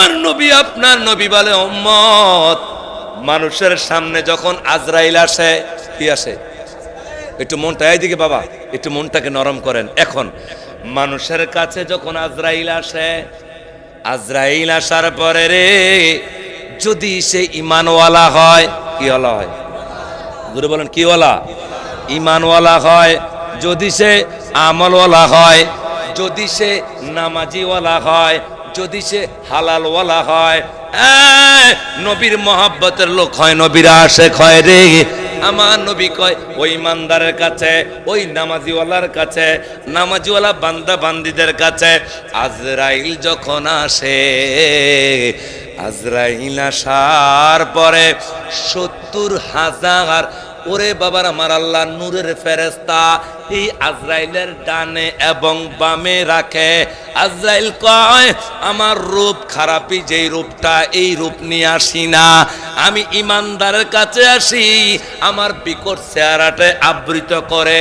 আমার নবী আপনার নবী বলে উম্মত মানুষের সামনে যখন আজরাইল আসে, কি আসে? একটু মনটা এইদিকে বাবা, একটু মনটাকে নরম করেন। এখন মানুষের কাছে যখন আজরাইল আসে, আজরাইল আসার পরে রে যদি সে ঈমানওয়ালা হয়, কি ওয়ালা হয়? জোরে বলেন, কি ওয়ালা? ঈমানওয়ালা হয়। যদি সে আমলওয়ালা হয়, যদি সে নামাজিওয়ালা হয়, যদি সে হালালওয়ালা হয়, নবীর মহব্বতের লোক হয়, নবীর আশেক হয় রে। আমার নবী কয় ওই ইমানদারের কাছে, ওই নামাজিওয়ালার কাছে, নামাজিওয়ালা বান্দা বান্দিদের কাছে আজরাইল যখন আসে, আজরাইল আসার পরে ৭০,০০০ ওরে বাবার আমার আল্লাহ নূরের ফেরেশতা এই আজরাইলের ডানে এবং বামে রাখে। আজরাইল কয় আমার রূপ খারাপই, যেই রূপটা এই রূপ নিয়ে আসি না, আমি ইমানদারের কাছে আসি, আমার বিকট চেহারাটা আবৃত করে।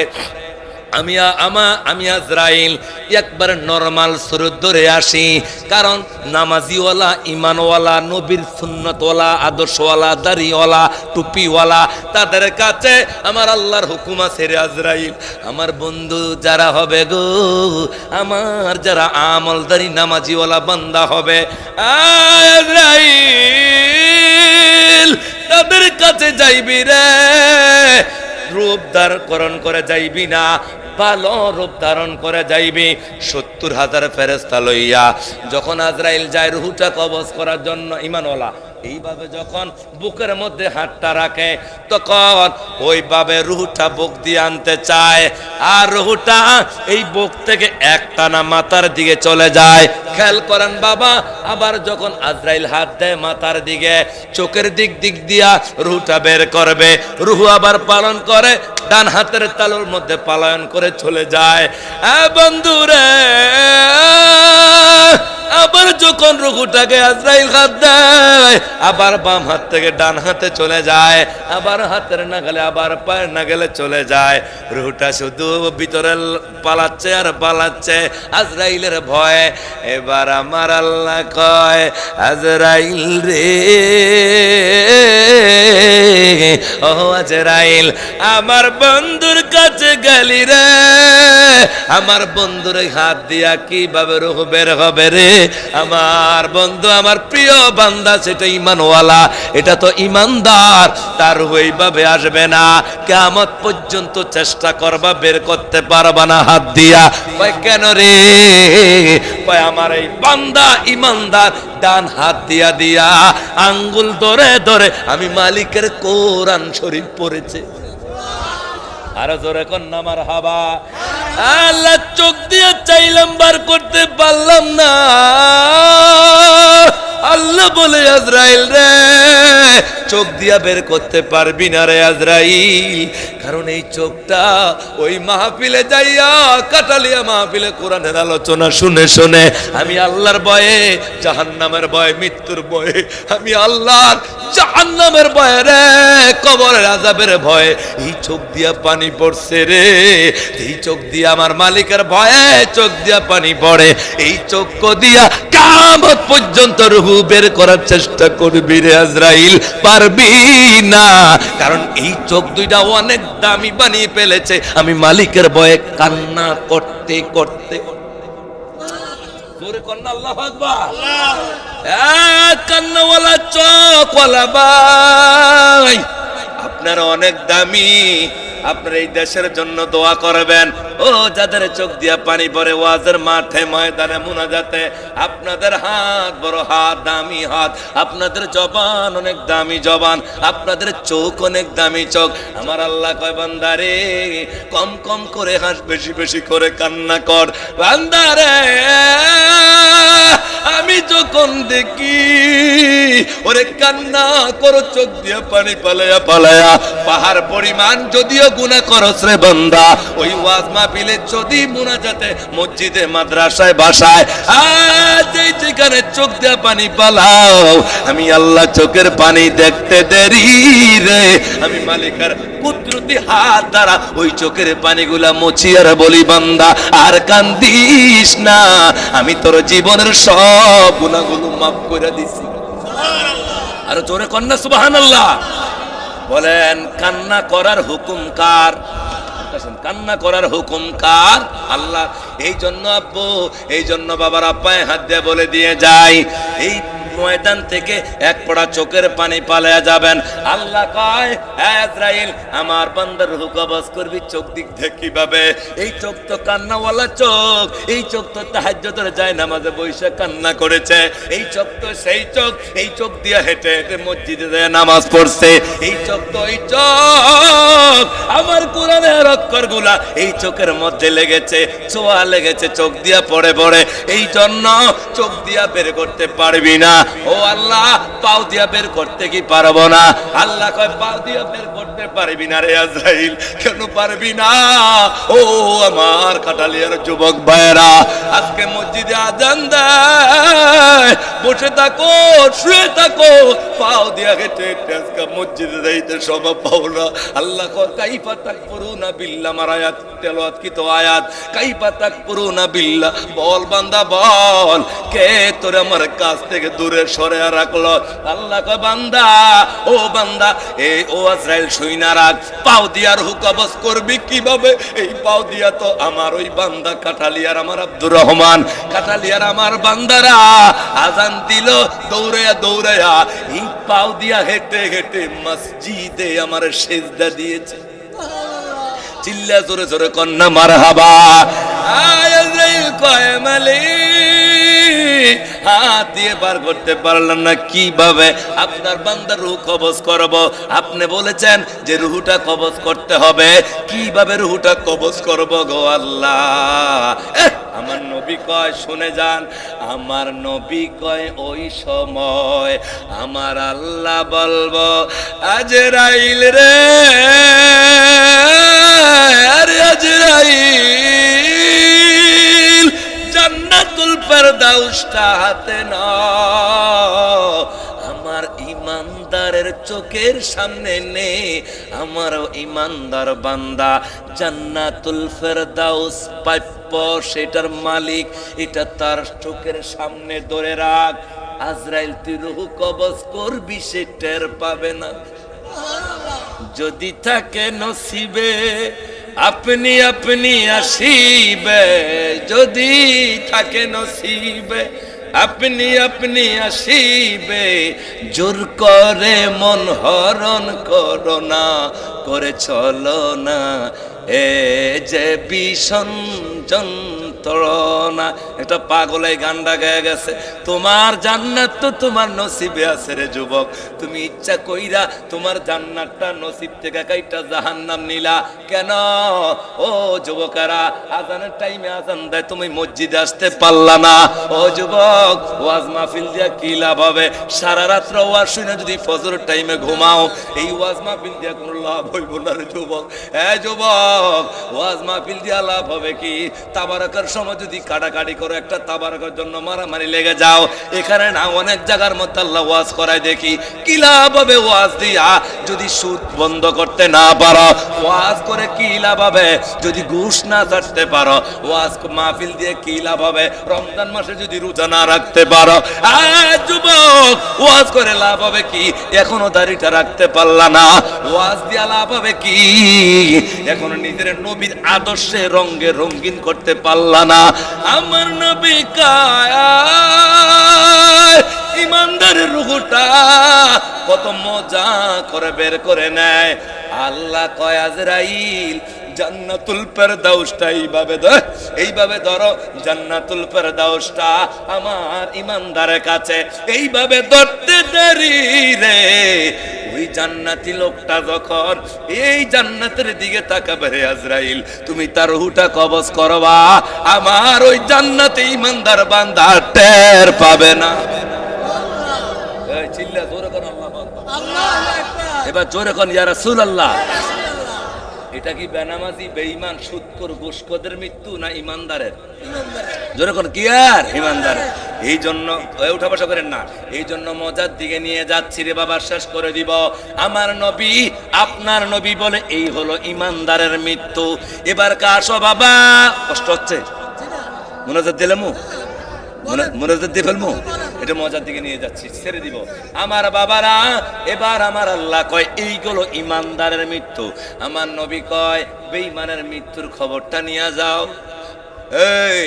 আমি আজরাইল একবার নরমাল সুরত ধরে আসি, কারণ নামাজিওয়ালা, ইমানওয়ালা, নবীর সুন্নতওয়ালা, আদর্শওয়ালা, দাড়িওয়ালা, টুপিওয়ালা, তাদের কাছে আমার আল্লাহর হুকুম আছে রে আজরাইল, আমার বন্ধু যারা হবে গো, আমার যারা আমলদারি নামাজিওয়ালা বান্দা হবে, আজরাইল তাদের কাছে যাইবি রে, রূপ ধারণ করে যাইবি না, ভালো রূপ ধারণ করে যাইবি। ৭০,০০০ ফেরেশতা লইয়া যখন আজরাইল যায় রুহটা কবজ করার জন্য, ঈমানওয়ালা এইভাবে যখন বুকের মধ্যে হাতটা রাখে, তখন ওইভাবে রুহটা বুক দিয়ে আনতে চায়, আর রুহটা এই বুক থেকে একটানা মাথার দিকে চলে যায়। খেয়াল করেন বাবা, আবার যখন আজরাইল হাত দেয় মাথার দিকে, চোখের দিক দিয়া রুহটা বের করবে, রুহ আবার পালন করে ডান হাতের তালুর মধ্যে পালায়ন করে চলে যায়। বন্ধুরে, আবার যখন রুহুটাকে আজরাইল হাত দেয়, আবার বাম হাত থেকে ডান হাতে চলে যায়, আবার হাতের নাগালে, আবার পায়ের নাগালে চলে যায়। রুহুটা শুধু ভিতরে পালাচ্ছে আর পালাচ্ছে আজরাইলের ভয়ে। এবার আমার আল্লাহ কয় আজরাইল রে, ও আজরাইল আমার বন্ধুর কাছে গেলি রে, আমার বন্ধুর হাত দিয়া কিভাবে রূহ বের হবে রে? আমার বন্ধু আমার প্রিয় বান্দা, সেটা ঈমানওয়ালা, এটা তো ঈমানদার, তার ওইভাবে আসবে না, কিয়ামত পর্যন্ত চেষ্টা করবা বের করতে পারবা না হাত দিয়া। কয় কেন রে? কয় আমার এই বান্দা ঈমানদার, ডান হাত দিয়া আঙ্গুল ধরে ধরে আমি মালিকের কোরআন শরীফ পড়েছে। আরো জোরে কন্যা মারহাবা। আল্লাহ চোখ দিয়ে চাইলাম বার করতে পারলাম না, আল্লাহ বলে আজরাইল রে চোখ দিয়া বের করতে পারবি না রে আজরাইল, কারণ এই চোখটা ওই মাহফিলে যাইয়া, কাটালিয়া মাহফিলে কোরআনের আলোচনা শুনে শুনে আমি আল্লাহর ভয়ে, জাহান্নামের ভয়ে, মৃত্যুর ভয়ে, আমি আল্লাহর জাহান্নামের ভয়ে রে, কবরের আযাবের ভয়ে এই চোখ দিয়া পানি পড়ছে রে, এই চোখ দিয়া আমার মালিকের ভয়ে চোখ দিয়া পানি পড়ে। এই চোখ দিয়া কিয়ামত পর্যন্ত রূহ বের করার চেষ্টা করবি রে আজরাইল, পারবি না, কারণ এই চোখ দুইটা অনেক দামি বানিয়ে ফেলেছে আমি মালিকের ভয়ে কান্না করতে করতে। জোরে কন্না আল্লাহু আকবার। কান্নাওয়ালা চোখওয়ালা ভাই আপনারা অনেক দামি, আপনারা এই দেশের জন্য দোয়া করবেন। ও যাদের চোখ দিয়া পানি পড়ে ওয়াজের মাঠে ময়দানে মুনাজাতে, আপনাদের হাত বড় হাত, দামি হাত, আপনাদের জবান অনেক দামি জবান, আপনাদের চোখ অনেক দামি চোখ। আমার আল্লাহ কয় বান্দারে কম কম করে হাস, বেশি বেশি করে কান্না কর। বান্দারে আমি যখন দেখি ওরে কান্না করো চোখ দিয়া পানি পালায়া পালায়া, পাহাড় পরিমাণ যদিও গুনাহ করছ রে বান্দা, ওই ওয়াজ মাহফিলে যদি মুনাজাতে, মসজিদে, মাদ্রাসায়, বাসায়, আজ এই যেখানে চোখ দিয়া পানি পালাও, আমি আল্লাহ চোখের পানি দেখতে দেরি রে, আমি মালিকের কুদরতি হাত দ্বারা ওই চোখের পানিগুলা মুছি আর বলি বান্দা আর কান্দিস না, আমি তোর জীবনের সব গুনাহগুলো মাফ করে দিছি। আর জোরে কন্যা সুবহানাল্লাহ বলেন। কান্না করার হুকুম কার? কান্না করার হুকুম কার? আল্লাহ। এই জন্য আব্বু, এই জন্য বাবার আব্বায় হাত দিয়ে বলে দিয়ে যায়, এই ময়দান থেকে এক পড়া চোখের পানি পালায়া যাবেন। আল্লাহ কয়, আজরাইল আমার বান্দার রূহ কবজ করবি চোখ দিক থেকে কিভাবে? এই চোখ তো কান্নাওয়ালা চোখ, এই চোখ তো তাহাজ্জুদের যায় নামাজে বসে কান্না করেছে, এই চোখ তো সেই চোখ, এই চোখ দিয়ে হেঁটে হেঁটে মসজিদে যায় নামাজ পড়ছে, এই চোখ তো এই চোখ আমার কোরআনের অক্ষরগুলা এই চোখের মধ্যে লেগেছে, ছোঁয়া লেগেছে চোখ দিয়া পড়ে পড়ে, এই জন্য চোখ দিয়া বের করতে পারবি না। ও আল্লাহ, পাও দিয়া বের করতে কি পারবো না? আল্লাহ কয়, পাও দিয়া বের করতে পারবি না রে আজরাইল। কেন পারবি না? ও আমার কাটালিয়ার যুবক ভাইয়েরা, আজকে মসজিদে আজান দেয়, বসে থাকো শুয়ে থাকো, পাও দিয়া হেঁটে হেঁটে আজকে মসজিদে যাইতে স্বভাব পাও না। আল্লাহ কয়, কাইফা তাকফুরুনা বিল্লাহ, আমার আয়াত তেলাওয়াত কি তো আয়াত, কাইফা তাকফুরুনা বিল্লাহ, বল বান্দা বল, কে তোর আমার কাছ থেকে দূরে সরে রাখলো? আল্লাহ কয়, বান্দা, ও বান্দা, এই ও আজরাইল শুইনা রাখ, পাও দিয়ার রূহ কবজ করবি কিভাবে? এই পাও দিয়া তো আমার ওই বান্দা কাটালিয়ার আমার আব্দুর রহমান, কাটালিয়ার আমার বান্দারা আজান দিল দৌড়াইয়া দৌড়াইয়া এই পাও দিয়া হেঁটে হেঁটে মসজিদে আমার সেজদা দিয়েছে। চিল্লা জোরে জোরে কন্যা মারহাবা। আজরাইল কয়, মালিক হাত দিয়ে বার করতে পারলাম না, কিভাবে আপনার বান্দার রূহ কবজ করব? আপনি বলেছেন যে রূহটা কবজ করতে হবে, কিভাবে রূহটা কবজ করব গো আল্লাহ? আমার নবী কয়, শুনে যান, আমার নবী কয়, ওই সময় আমার আল্লাহ বলবো, আজরাইল রে, আরে আজরাইল, জান্নাতুল ফেরদাউসটা হাতে নাও, আমার ইমানদারের চোখের সামনে নে, আমার ইমানদার বান্দা জান্নাতুল ফেরদাউস প্রাপ্য, সেটার মালিক, এটা তার চোখের সামনে ধরে রাখ। আজরাইল তুই রূহ কবজ করবি, সে টের পাবে না। যদি থাকে নসিবে আপনি আপনি আসিবে, যদি থাকে নসিবে আপনি আপনি আসিবে, জোর করে মন হরণ করো না, করে চলো না এ যে ভীষণ যন্ত্রণা। একটা পাগলে গানটা গেয়ে গেছে, তোমার জান্নাত তো তোমার নসিবে আছে রে যুবক, তুমি ইচ্ছা কইরা তোমার জান্নাতটা নসিব থেকে কাইটা জাহান্নাম নিলা কেন? ও যুবকেরা, আজানের টাইমে আজান দেয়, তুমি মসজিদে আসতে পারলা না। ও যুবক, ওয়াজ মাহফিল দিয়া কি লাভ হবে? সারা রাত্র ওয়াজ শুনে যদি ফজর টাইমে ঘুমাও, এই ওয়াজ মাহফিল দিয়া কোনো লাভ হইব না রে যুবক। হ্যাঁ যুবক, ওয়াজ মাহফিল দিয়া লাভ হবে কি? তাবারকের সময় যদি কাটাকাটি করো, একটা তাবারকের জন্য মারামারি লেগে যাও, এখানে না অনেক জায়গার মধ্যে আল্লাহ ওয়াজ করায় দেখি, কি লাভ হবে ওয়াজ দিয়া যদি সুদ বন্ধ করতে না পারো? ওয়াজ করে কি লাভ হবে যদি ঘুষ না ছাড়তে পারো? ওয়াজ মাহফিল দিয়ে কি লাভ হবে রমজান মাসে যদি রোজা না রাখতে পারো? যুবক, ওয়াজ করে লাভ হবে কি? এখনো দাড়িটা রাখতে পারলা না, ওয়াজ দিয়া লাভ হবে কি? এখনো নিজের নবীর আদর্শে রঙে রঙিন করতে পারলা না। আমার নবী কায় ইমানদারের রূহটা কত মজা করে বের করে নেয়। আল্লাহ কয়, আজরাইল জান্নাতুল ফেরদাউসটা এইভাবে ধরো, জান্নাতুল ফেরদাউসটা আমার ইমানদারের কাছে, এইভাবে ধরতে দেরি রে। ওই জান্নাতি লোকটা যখন এই জান্নাতের দিকে তাকাবে রে আজরাইল, তুমি তার রূহটা কবজ করবা, আমার ওই জান্নাতে ইমানদার বান্দা টের পাবে না। চিল্লা জোরে কোন আল্লাহু আকবার, এবার জোরে কোন ইয়া রাসূলুল্লাহ। এটা কি বেনামাজি, বেঈমান, সুদখোর, ঘুষখোরদের মৃত্যু না ইমানদারের? জোরে কোন কি আর ইমানদারের? এই জন্য উঠা বসা করেন না, এই জন্য মজার দিকে নিয়ে যাচ্ছি রে বাবা, শেষ করে দিব। আমার নবী আপনার নবী বলে এই হলো ইমানদারের মৃত্যু। এবার কাশো বাবা, কষ্ট হচ্ছে, মোনাজাত দিলামু, মোনাজাত দিয়ে ফেলমু, এটা মজার দিকে নিয়ে যাচ্ছি, ছেড়ে দিব। আমার বাবারা, এবার আমার আল্লাহ কয় এইগুলো ইমানদারের মৃত্যু। আমার নবী কয় বেঈমানের মৃত্যুর খবরটা নিয়ে যাও। এই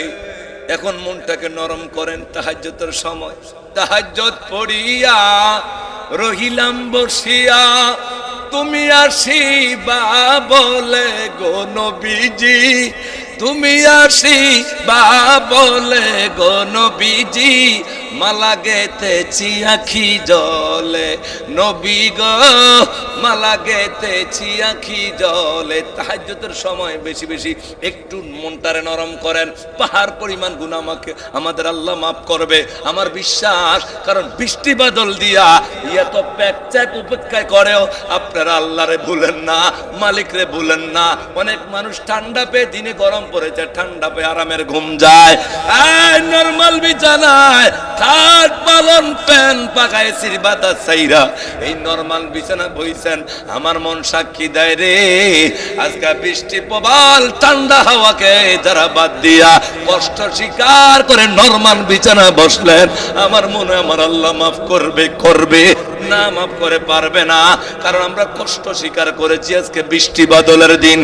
এখন মনটাকে নরম করেন, তাহাজ্জুদের সময় তাহাজ্জুদ পড়িয়া রহিলাম বসিয়া, তুমি আসিবা বলে গো নবীজি, তুমি আসিবা বলে গো নবীজি, মালা গেতেছি আখি জলে, নবী গো মালা গেতেছি আখি জলে। তাহাজ্জুদের সময় বেশি বেশি একটু মনটারে নরম করেন, পাহাড় পরিমাণ গুনাহ আমাদের আল্লাহ মাফ করবে আমার বিশ্বাস। কারণ বৃষ্টি বাদল দিয়া এত প্যাকচ্যাক উপেক্ষায় করেও আপনারা আল্লাহরে ভুলেন না, মালিকরে ভুলেন না। অনেক মানুষ ঠান্ডা পেয়ে, দিনে গরম পড়েছে, ঠান্ডা পেয়ে আরামের ঘুম যায়। নরমাল বিছানায় খাট পালন প্যান পাকায় সিরবাতা সাইরা এই নরমাল বিছানা বইছেন, আমার মন সাক্ষী দেয় রে, আজকে বৃষ্টি প্রবল ঠান্ডা হাওয়াকে যারা বাদ দিয়া কষ্ট স্বীকার করে নরমাল বিছানা বসলেন, আমার মনে আমার আল্লাহ মাফ করবে, করবে না, মাফ করে পারবে না। কারণ আমরা কষ্ট স্বীকার করেছি আজকে বৃষ্টি বাদলের দিন।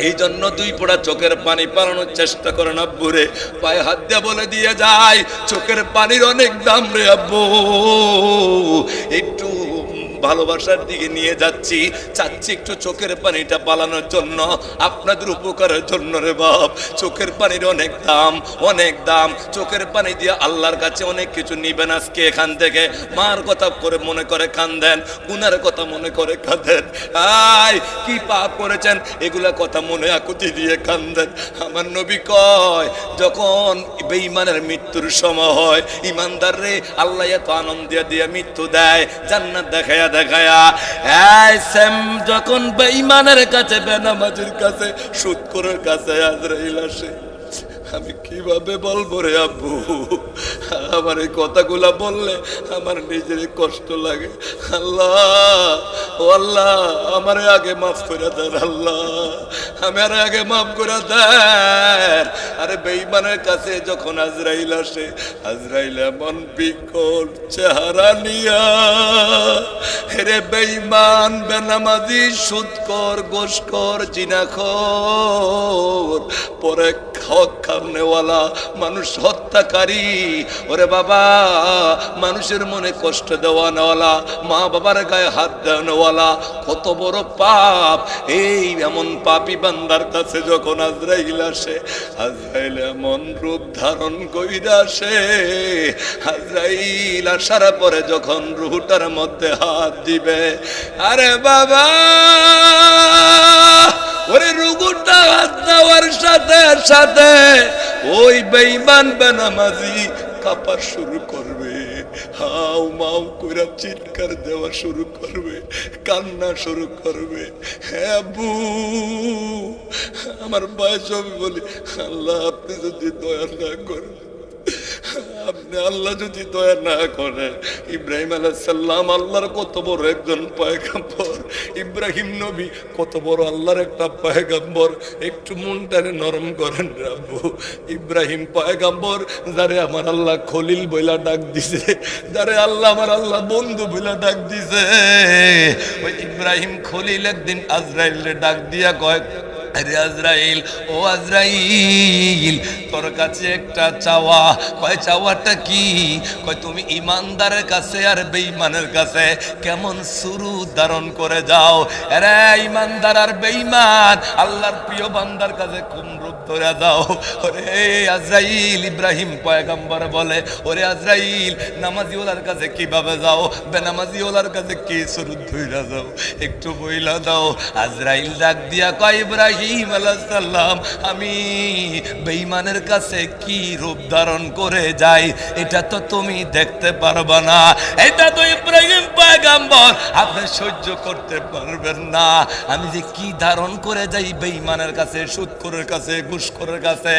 এই জন্য দুই ফোঁটা চোখের পানি পালানোর চেষ্টা করেন আব্বুরে, পায়ে হাত দিয়ে বলে দিয়ে যায় চোখের পানির অনেক দাম রে আব্বু, একটু ভালোবাসার দিকে নিয়ে যাচ্ছি, চাচ্ছি একটু চোখের পানিটা পালানোর জন্য, আপনাদের উপকারের জন্য রে বাপ। চোখের পানির অনেক দাম, অনেক দাম। চোখের পানি দিয়ে আল্লাহর কাছে অনেক কিছু নিবেন আজকে এখান থেকে। মার কথা করে মনে করে কাঁদেন, গুনার কথা মনে করে কাঁদেন, আয় কি পাপ করেছেন এগুলা কথা মনে আকুতি দিয়ে কাঁদেন। আমার নবী কয় যখন বেঈমানের মৃত্যুর সময় হয়, ইমানদার রে আল্লাহ এত আনন্দ দিয়ে মৃত্যু দেয়, জান্নাত দেখায়া দেখায়া। সেম যখন বেঈমানের কাছে, বেনামাজির কাছে, সুদখোরের কাছে আজরাইল আসে, আমি কিভাবে বলবো রে আব্বু? আমার এই কথাগুলা বললে আমার নিজেরই কষ্ট লাগে। আল্লাহ, ও আল্লাহ, আমারে আগে মাফ করে দেন আল্লাহ, আমার আগে মাফ করে দেন। আরে বেঈমানের কাছে যখন আজরাইল আসে, আজরাইল এমন বিকট চেহারা নিয়া, রে বেঈমান, বেনামাজি, সুদখোর, ঘুষখোর, জিনাখোর, পরে খাওয়ানেওয়ালা, মানুষ হত্যাকারী, ওরে বাবা, মানুষের মনে কষ্ট দেওয়ানেওয়ালা, মা বাবার গায়ে হাত দেওয়ানেওয়ালা, কত বড় পাপ। এই এমন পাপী বান্দার কাছে যখন আজরাইল আসে, আজরাইল এমন রূপ ধারণ কইরা আসে, আজরাইল আসার পরে যখন রুহটার মধ্যে হাত দিবে, আরে বাবা, ওরে রুগুটা হাত দেওয়ার সাথে সাথে ওই বেঈমান বেনামাজি কাঁপা শুরু করবে, হাউ মাউ করে চিৎকার দেওয়া শুরু করবে, কান্না শুরু করবে। হ্যাঁ আব্বু, আমার বয়স হবে বলি, আল্লাহ আপনি যদি দয়া না করেন, আপনি আল্লাহ যদি দয়া না করে। ইব্রাহিম আলাইহিস সালাম আল্লাহর কত বড় একজন পয়গম্বর, ইব্রাহিম নবী কত বড় আল্লাহর একটা পয়গম্বর। একটু মনটারে নরম করেন আব্বু। ইব্রাহিম পয়গম্বর, যারে আমার আল্লাহ খলিল বইলা ডাক দিছে, যারে আল্লাহ আমার আল্লাহ বন্ধু বইলা ডাক দিছে, ওই ইব্রাহিম খলিল একদিন আজরাইলরে ডাক দিয়া কয়, আরে আজরাইল, ও আজরাইল, তোর কাছে একটা চাওয়া। কয় চাওয়াটা কি? কয় তুমি ইমানদারের কাছে আর বেঈমানের কাছে কেমন সুরুত ধারণ করে যাও। আরে ইমানদার আর বেঈমান আল্লাহর প্রিয় বান্দার কাছে কোন রূপ ধরে যাও। ওরে আজরাইল, ইব্রাহিম পয়গম্বর বলে, ওরে আজরাইল, নামাজি ওলার কাছে কিভাবে যাও, বেনামাজি ওলার কাছে কি সুরুত ধইরা যাও, একটু বইলা দাও। আজরাইল ডাক দিয়া কয়, ইব্রাহিম আলাইহিস সালাম, আমি বেঈমানের কাছে কি রূপ ধারণ করে যায় এটা তো তুমি দেখতে পারবে না, এটা তো ইব্রাহিম পয়গম্বর আপনি সহ্য করতে পারবেন না। আমি যে কি ধারণ করে যাই বেঈমানের কাছে, সুদখোরের কাছে, ঘুষখোরের কাছে।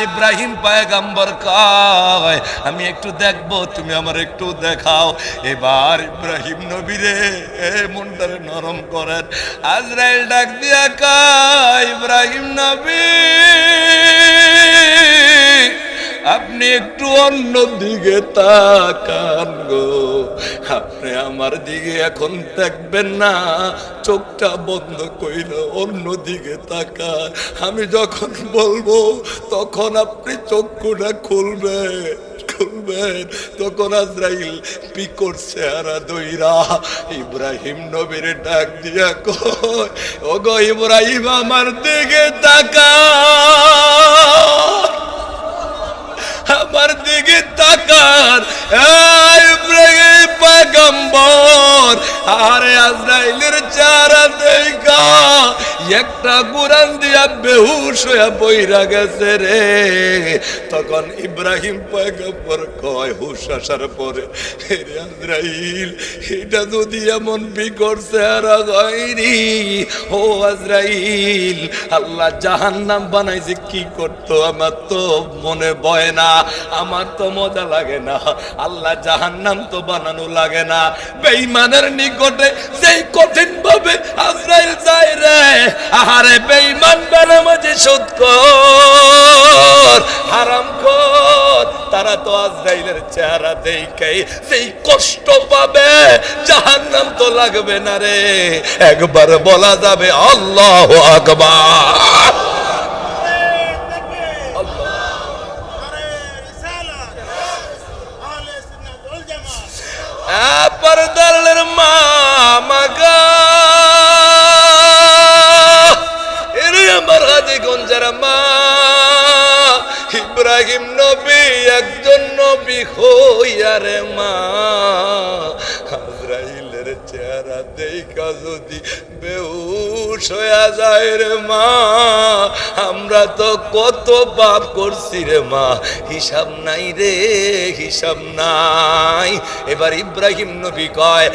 ইব্রাহিম পয়গম্বর কয় আমি একটু দেখবো, তুমি আমার একটু দেখাও। এবার ইব্রাহিম নবীরে মনটারে নরম করেন। আজরাইল ডাক দিয়া কয় ইব্রাহিম নবী আপনি একটু অন্য দিকে তাকান গো, আপনি আমার দিকে এখন দেখবেন না, চোখটা বন্ধ কইরা অন্য দিকে তাকান। আমি যখন বলবো তখন আপনি চক্ষুটা খুলবেন। তখন আজরাইল পিকর চেহারা দইরা ইব্রাহিম নবীর ডাক দিয়া কয় ওগো ইব্রাহিম আমার দিকে তাকান, আমার দিকে তাকান। ইব্রাহিম পয়গম্বর আরে আজরাইলের চেহারা দেখা একটা কুরআন দিয়া বেহুশ হইয়া বইরা গেছে রে। তখন ইব্রাহিম পয়গম্বর কয় হুশ আসার পরে রে আজরাইল এটা যদি এমন বিকট চেহারা হয়নি, ও আজরাইল আল্লাহ জাহান্নাম বানাইছে কি করতো আমার তো মনে বয় না, আমার তো মজা লাগে না। আল্লাহ জাহান্নাম তো বানানো লাগে না। বেঈমানের নিকটে যেই কঠিন ভাবে আজরাইল যায় রে, আহারে বেঈমান বেনামাজি সুদখোর হারামখোর তারা তো আজরাইলের চেহারা দেখে সেই কষ্ট পাবে, জাহান্নাম তো লাগবে না রে। একবার বলা যাবে আল্লাহু আকবার। পর্দারের মা মাগা এরে আমার হাজি গঞ্জার মা ইব্রাহিম নবী একজন নবী হইয়া রে মা আজরাইলের চেহারা দেখা যদি বেহুশ হইয়া যায় রে মা, আমরা তো কত পাপ করছি রে মা, হিসাব নাই রে, হিসাব নাই। এবার ইব্রাহিম নবী কয়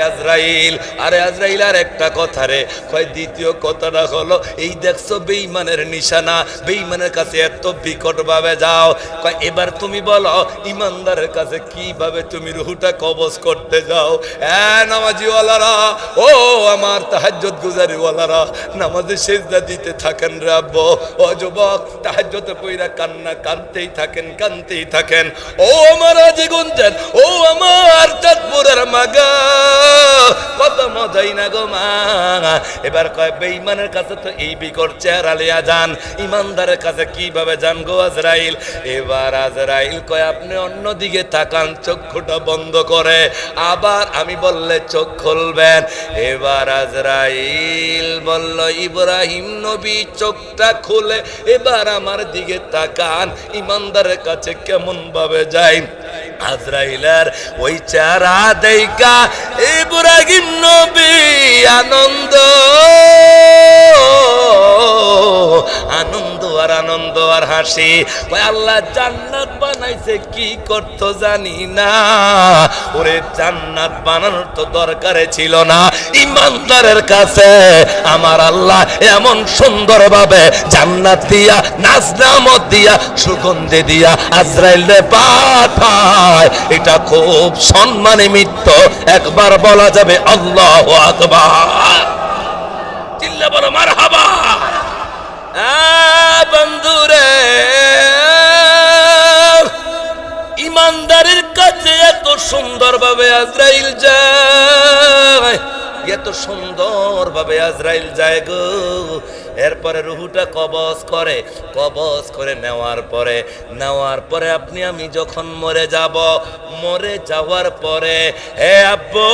আজরাইল, আরে আজরাইল আর একটা কথা রে, কয় দ্বিতীয় কথাটা হলো এই দেখছো বেঈমানের নিশানা, বেঈমানের কাছে এত বিকট ভাবে যাও। কয় এবার তুমি বলো ইমানদারের কাছে কিভাবে তুমি রুহটা কবজ করতে যাও। নামাজি ওয়ালারা, ও আমার তাহাজ্জুদ গুজারি ওয়ালারা, নামাজে সিজদা দিতে থাকেন রে আব্বু। ও যুবক তাহাজ্জুদে পইরা কান্না কাঁদতেই থাকেন, কাঁদতেই থাকেন। ও আমার আজিগঞ্জের, ও আমার চাঁদপুরের মাগা, কত মজাই না গো মা। এবার কয় বেঈমানের কাছে তো এই বিকট চেহারা লিয়া যান, ইমানদারের কাছে কিভাবে যান গো আজরাইল। এবার আজরাইল কয় আপনি অন্যদিকে তাকান, চক্ষুটা বন্ধ করে, আবার আমি বললে চোখ খুলবেন। এবার আজরাইল বলল ইব্রাহিম নবী চোখটা খুলে এবার আমার দিকে তাকান, ইমানদারের কাছে কেমন ভাবে যাই। আজরাইলের ওই চেহারা দেখা ইব্রাহিম নবী আনন্দ আনন্দ আর আনন্দ আর হাসি। আল্লাহ জান্নাত বানাইছে কি করতো জানি না, ওরে জান্নাত বানানোর তো দরকারে ছিল না। ইমানদারের কাছে আমার আল্লাহ এমন সুন্দর ভাবে জান্নাত দিয়া, নাজনামত দিয়া, সুগন্ধি দিয়া আজরাইলে পাঠায়, এটা খুব সম্মানী মৃত্য। একবার বলা যাবে আল্লাহু আকবার, চিল্লা বলো মারহাবা। বন্ধুরে ইমানদারের কাছে এত সুন্দর ভাবে আজরাইল যায়, এত সুন্দর ভাবে আজরাইল যায় গো। এরপরে রুহুটা কবজ করে নেওয়ার পরে আপনি আমি যখন মরে যাব, মরে যাওয়ার পরে হে আব্বু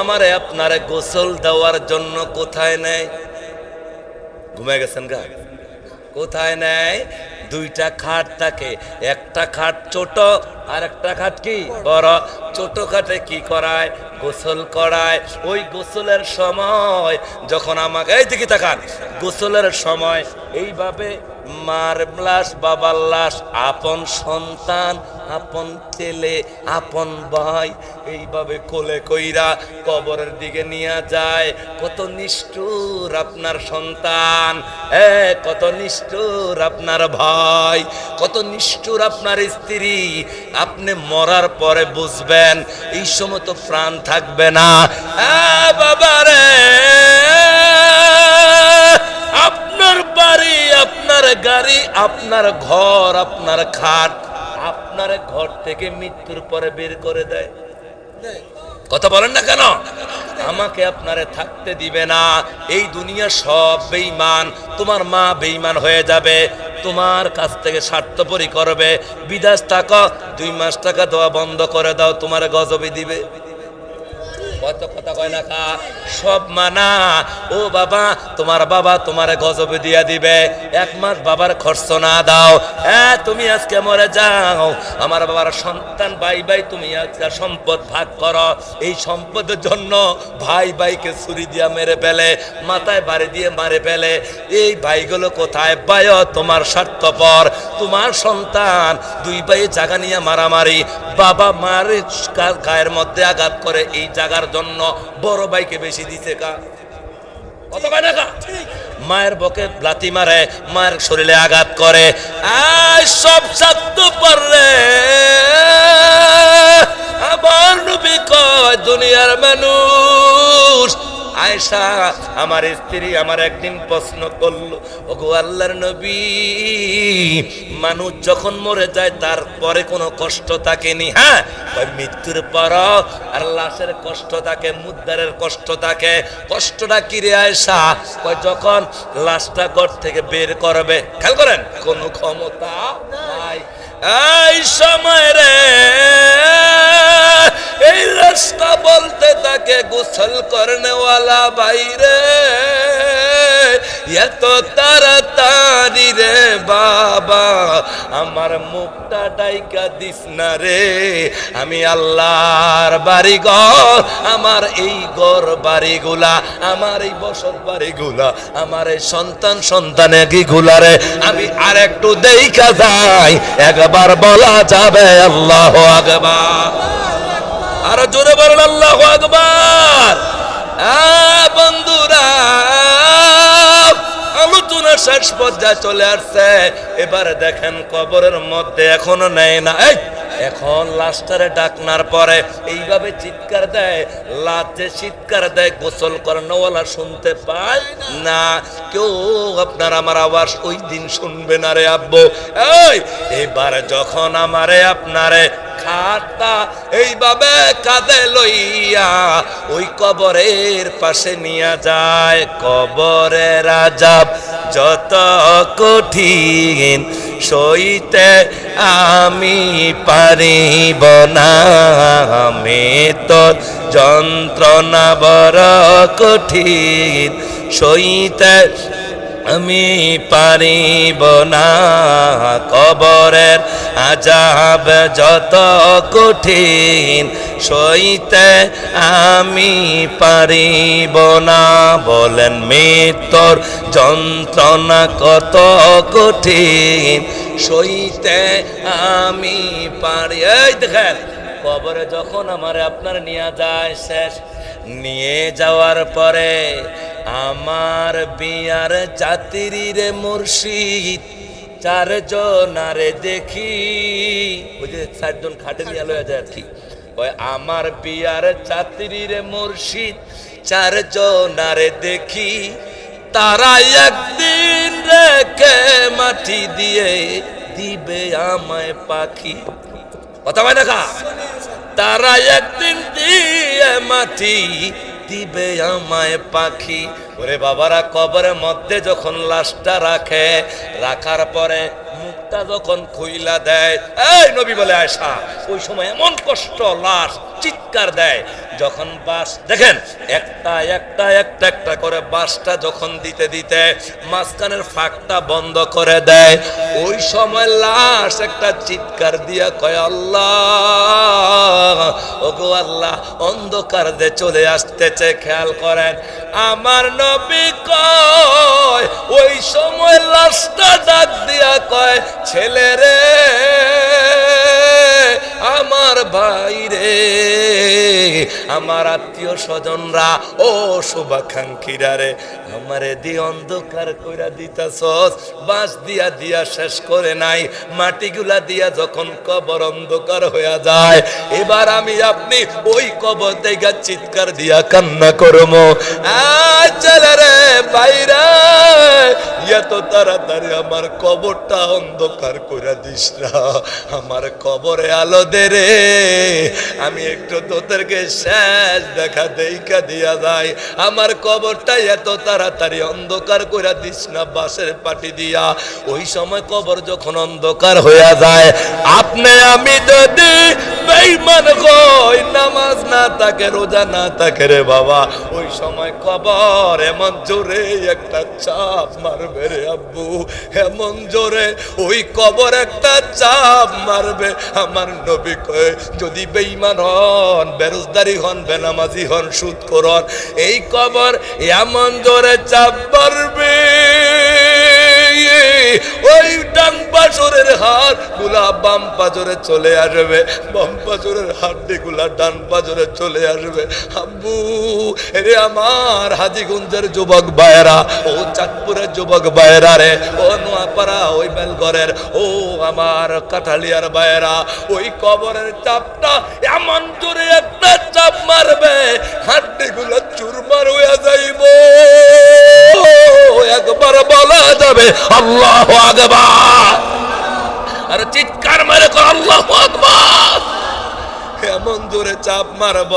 আমারে আপনারে গোসল দেওয়ার জন্য কোথায় নেয়? ঘুমায় গেছেন গা? কোথায় নেয়? দুইটা খাট থাকে, একটা খাট ছোট আর একটা খাট কি বড়। ছোট খাটে কি করায়? গোসল করায়। ওই গোসলের সময় যখন আমাকে এই দিকে তাকান, গোসলের সময় এইভাবে মার লাশ বাবার লাশ, আপন সন্তান, আপন ছেলে, আপন ভাই, এইভাবে কোলে কইরা কবরের দিকে নিয়ে যায়। কত নিষ্ঠুর আপনার সন্তান, কত নিষ্ঠুর আপনার ভাই, কত নিষ্ঠুর আপনার স্ত্রী। আপনি মরার পরে বুঝবেন, এই সময় তো প্রাণ থাকবে না। বাবারে, আপনার বাড়ি, আপনার গাড়ি, আপনার ঘর, আপনার খাট, আপনার ঘর থেকে মৃত্যুর পরে বের করে দেয়। কথা বলেন না কেন? আমাকে আপনারে থাকতে দিবে না। এই দুনিয়া সব বেঈমান। তোমার মা বেঈমান হয়ে যাবে, তোমার কাছ থেকে স্বার্থপরি করবে। বিদেশ টাকা 2 মাস টাকা দেওয়া বন্ধ করে দাও, তোমার গজবে দিবে। কত কথা কয় না কা, সব মানা। ও বাবা, তোমার বাবা তোমার গজবে দিয়া দিবে। 1 মাস বাবার খরচ না দাও, তুমি আজকে মরে যাও, আমার বাবার সন্তান ভাই ভাই তুমি আজকে সম্পদ ভাগ করো। এই সম্পদের জন্য ভাই ভাইকে ছুরি দিয়া মেরে ফেলে, মাথায় বাড়ি দিয়ে মারে ফেলে। এই ভাইগুলো কোথায়? ভাই তোমার স্বার্থপর, তোমার সন্তান 2 ভাই জায়গা নিয়ে মারামারি, বাবা মার গায়ের মধ্যে আঘাত করে, এই জায়গার জন্য বড় ভাইকে বেশি দিছে কা। কত কয় না কা? মায়ের বকে লাথি মারে, মায়ের শরীরে আঘাত করে। সব স্বার্থপর রে। আমার নবী কয়, দুনিয়ার মানুষ। আয়েশা আমার স্ত্রী আমার একদিন প্রশ্ন করলো, ওগো আল্লাহর নবী, মানুষ যখন মরে যায় তারপরে কোনো কষ্ট থাকেনি? হ্যাঁ, মৃত্যুর পর আর লাশের কষ্ট থাকে, মুদ্দারের কষ্ট থাকে। কষ্টটা কি রে আয়েশা? যখন লাশটা ঘর থেকে বের করবে, খেয়াল করেন, কোনো ক্ষমতা নাই। এই সময় রে এই রাস্তা বলতে থাকে, গোসল করনেওয়ালা বাইরে, এত তাড়াতাড়ি রে বাবা আমার মুখটা ডাইকা দিস না রে। আমি আল্লাহর বাড়িঘর, আমার এই ঘর বাড়িগুলা, আমার এই বসত বাড়িগুলা, আমার এই সন্তানেগুলা রে আমি আর একটু দেখা যাই, একবার বলা যাবে আল্লাহু আকবার। আরো জোরে বলেন আল্লাহু আকবার। বন্ধুরা, আলোচনা শেষ পর্যায়ে চলে আসছে। এবারে দেখেন কবরের মধ্যে এখনো নেয় না। এখন লাশটারে ডাকনার পরে এইভাবে চিৎকার দেয়, লাশে চিৎকার দেয়, গোসল করানোওয়ালা শুনতে পায় না। কেউ আপনার আমার আওয়াজ ওই দিন শুনবে না রে আব্বু। এবার যখন আমারে আপনারে খাটটা এইভাবে কাঁধে লইয়া ওই কবরের পাশে নিয়ে যায়, কবরের আযাব যত কঠিন সইতে আমি পারিব না, মৃত্যুর যন্ত্রণা বড় কঠিন সইতে আমি পারিব না, কবরের আযাব যত কঠিন সইতে আমি পারিব না। বলেন মৃত্যুর যন্ত্রণা কত কঠিন সইতে আমি পারি। এই দেখেন কবরে যখন আমারে আপনার নিয়ে যায়, শেষ নিয়ে যাওয়ার পরে আমার বিয়ার যাত্রী রে মুর্শিদ 4 জনারে দেখি, ওই যে 4 জন খাটে নিয়ে লয়ে যায় আর কি। ওই আমার বিয়ার যাত্রী রে মুর্শিদ 4 জনারে দেখি, তারা একদিন রেখে মাটি দিয়ে দিবে আমায় পাখি। কথা বলে দেখা, তারা একদিন দিয়ে মাটি দিবে আমায় পাখি। ওরে বাবারা, কবরের মধ্যে যখন লাশটা রাখে, রাখার পরে মুখটা যখন খুইলা দেয়, এই নবী বলে আয়েশা, ওই সময় এমন কষ্ট, লাশ চিৎকার দেয়। যখন বাস দেখেন একটা একটা একটা একটা করে বাসটা যখন দিতে দিতে মাঝখানের ফাঁকটা বন্ধ করে দেয়, ওই সময় লাশ একটা চিৎকার দিয়া কয়, আল্লাহ, ওগো আল্লাহ, অন্ধকার যে চলে আসতেছে। খেয়াল করেন, আমার নবী কয়, ওই সময় লাশটা ডাক দিয়া কয়, ছেলে রে, আমার ভাই রে, আমার আত্মীয় স্বজনরা, ও শুভাকাঙ্ক্ষীরা রে, আমারে দিয়ে অন্ধকার কইরা দিতাছস। বাঁশ দিয়া দিয়া শেষ করে নাই, মাটিগুলা দিয়া যখন কবর অন্ধকার হইয়া যায়, এবার আমি আপনি ওই কবর থেকে চিৎকার দিয়া কান্না করবো, ছেলে রে, ভাইরা, এত তাড়াতাড়ি আমার কবরটা অন্ধকার কইরা দিস না, আমার কবরে আলো দে রে, আমি একটু তোদেরকে শেষ দেখা দেইকা দিয়া যায়, আমার কবরটা এত তাড়াতাড়ি অন্ধকার কইরা দিস না বাঁশের পাটি দিয়া। ওই সময় কবর যখন অন্ধকার হইয়া যায়, আপনি আমি যদি বেঈমান হই, নামাজ না থাকে, রোজা না থাকে রে বাবা, ওই সময় কবর এমন জোরে একটা চাপ মারবে রে আব্বু, এমন জোরে ওই কবর একটা চাপ মারবে। আমার নবী কয়, যদি বেঈমান হন, বেরোজগারি হন, বেনামাজি হন, সুদখোর হন, এই কবর এমন জোরে চাপ মারবে, ওই ডান পাজরের হাড় গুলা বাম পাজরে চলে আসবে, বাম পাজরের হাড্ডি গুলা ডান পাজরে চলে আসবে। আব্বু রে, আমার হাজীগঞ্জের যুবক ভাইয়েরা, ও চাঁদপুরের যুবক ভাইয়েরা রে, ও নোয়াপাড়া, ওই বেলগড়ের, ও আমার কাঠালিয়ার ভাইয়েরা, ওই কবরের চাপটা এমন জোরে একটা চাপ মারবে, হাড্ডি গুলা চুরমার হইয়া যাইব। একবার বলা যাবে আল্লাহু আকবার, আর চিৎকার মেরে কর আল্লাহু আকবার। এমন জোরে চাপ মারব,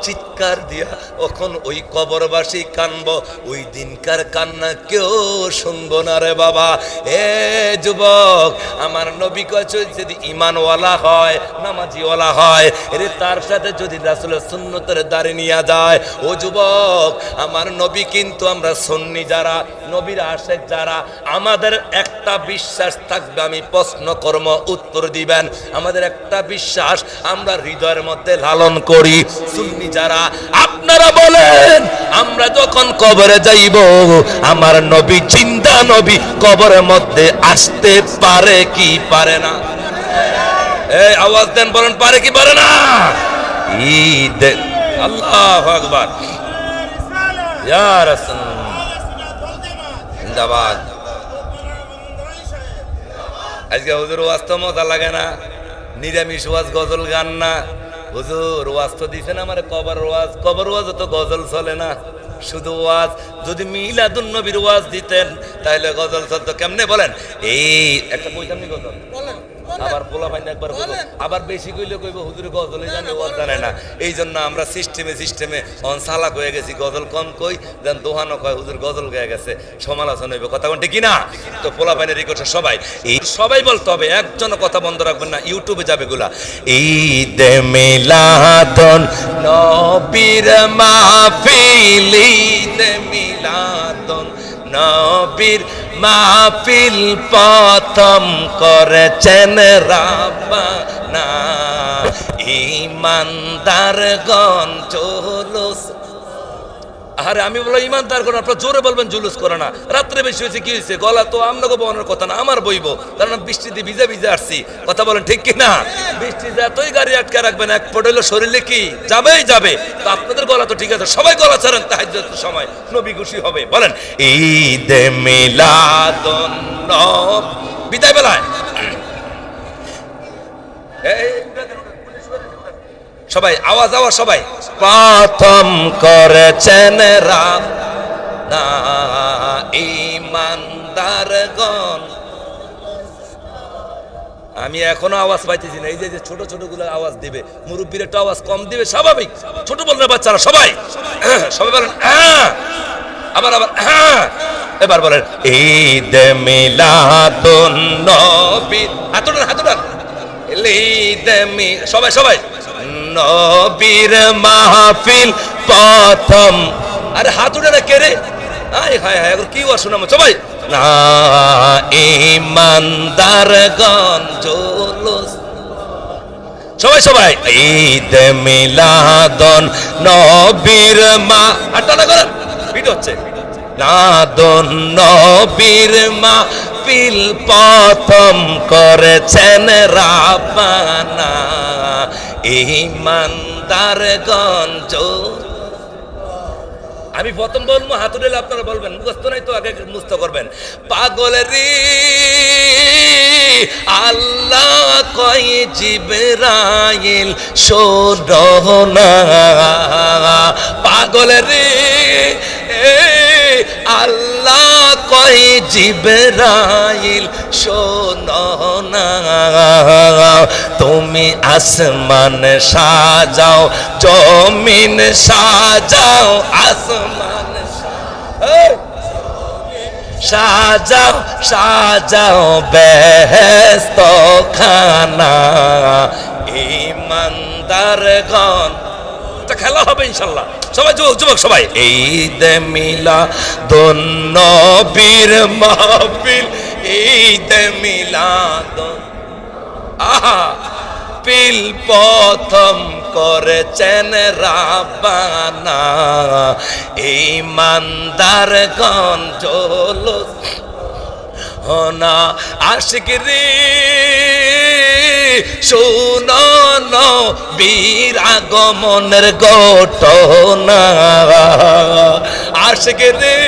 চিৎকার দিয়া তখন ওই কবরবাসী কানবো, ওই দিনকার কান্না কেউ শুনবো না রে বাবা। এ যুবক, আমার নবী কয়েছে যদি ইমানওয়ালা হয়, নামাজিওয়ালা হয়, এরে তার সাথে যদি রাসূলের সুন্নতের দাড়ি নিয়ে যায়, ও যুবক, আমার নবী কিন্তু আমরা সুন্নি যারা, নবীর আশেক যারা, আমাদের একটা বিশ্বাস থাকবে, আমি প্রশ্ন কর্ম উত্তর দিবেন, আমাদের একটা বিশ্বাস আমরা হৃদয়ের মধ্যে লালন করি। সুন্নি যারা, আপনারা বলেন, আমরা যখন কবরে যাইব, আমার নবী জিন্দা নবী কবরের মধ্যে আসতে পারে কি পারে না? এই আওয়াজ দেন, বলেন পারে কি পারে না? ঈদ, আল্লাহু আকবার, ইয়া রাসূল, জিন্দাবাদ। আজকে হুজুর ওয়াজ তো মজা লাগে না, নিরামিষ ওয়াজ, গজল গান না। হুজুর ওয়াজ তো দিছেন আমার কবর ওয়াজ, কবর ওয়াজ তো গজল চলে না, শুধু ওয়াজ। যদি মিলাদুন নবীর ওয়াজ দিতেন তাহলে গজল চলতো কেমনে বলেন? এই একটা কইতাম নি গজল, আবার পোলা পাইনা একবার আবার বেশি কইলে কইব হুজুর গজলই জানে, ওয়াজ জানে না। এই জন্য আমরা সিস্টেমে অন সালাক হয়ে গেছি, গজল কম কই দেন, দোহানো কয় হুজুর গজল গেয়ে গেছে, সমালোচনা হইবে, কথা কোনটি কিনা? তো পোলা পাইনের এই কথা সবাই, এই সবাই বলতে হবে, একজন কথা বন্ধ রাখবেন না, ইউটিউবে যাবে গুলা। ঈদ মিলাদুন নবীর মাহফিল, ঈদ মিলাদুন নবীর মাহফিল প্রথম করেছেন রাব্বানা, ঈমানদারগণ জুলুস। আরে আমি বলো ঈমানদারগণ, আপনারা জোরে বলবেন জুলুস করে না। রাত্রে বেশি হয়েছে, কি হয়েছে? গলা তো আমনগো বনের কথা না, আমার বইব, কারণ বৃষ্টিতে ভিজে ভিজে আসছি, কথা বলেন ঠিক কি না? বৃষ্টি যতই গাড়ি আটকে রাখবেন, এক ফোট হইলো শরীরে কি যাবেই যাবে। তো আপনাদের গলা তো ঠিক আছে, সবাই গলা ছাড়েন, তাহাজ্জুদের সময় নবী খুশি হবে। বলেন ঈদ মিলাদুন নবী, বিদায় বেলায় সবাই আওয়াজ আওয়াজ, সবাই প্রথম করেছেন রাব্বানা, ঈমানদারগণ। আমি এখনো আওয়াজ পাইতেছি না, এই যে ছোট ছোট গুলো আওয়াজ দিবে, মুরব্বীর একটু আওয়াজ কম দিবে, স্বাভাবিক। ছোট বললে বাচ্চারা সবাই সবাই বলেন হ্যাঁ, আবার আবার হ্যাঁ, এবার বলেন ঈদ মিলাদুন নবী, হাত উঠান হাত উঠান, ঈদ সবাই সবাই নবীর মাহফিল প্রথম, আরে হাত উঠে না কে রে, হায় হায় হায় কি শোনাম সবাই না ইমানদারগণ জুলুস, সবাই সবাই ঈদ মিলাদুন নবীর মা, হাতটা না করেন ভিডিও হচ্ছে, মিলাদুন নবীর মাহফিল প্রথম করেছেন রাব্বানা ইমানদারগণ। আমি প্রথম বলবো হাত উঠলে আপনারা বলবেন, মুখস্থ নাই তো আগে মুস্ত করবেন। পাগলের আল্লাহ কয় জিবরাইল শোনো না, পাগলের আল্লাহ কয় জিবরাইল শোনো না, তুমি আসমান সাজাও জমিন সাজাও, আসমান সাজাও সাজাও বেহেশত খানা ইমানদারগণ। খেলা হবে ইনশাল্লাহ, সবাই যুবক সবাই ঈদ মিলাদুন নবীর মাহফিল, ঈদ মিলাদুন আহা পিল প্রথম করেছেন রাব্বানা ইমানদারগণ জুলুস না, আশিক রে শোনো নবীর আগমনের ঘটনা, আশিক রে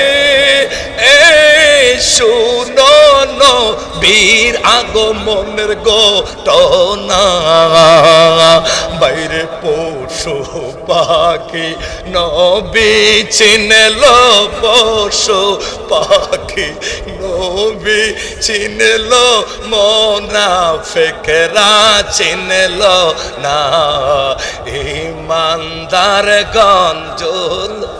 শোনো নবীর আগমনের ঘটনা, বাইরে পশু পাখি নবী চিনল, পশু পাখি নবী চিনল, মুনাফিকরা চিনল না, ইমানদারগণ জুলুস।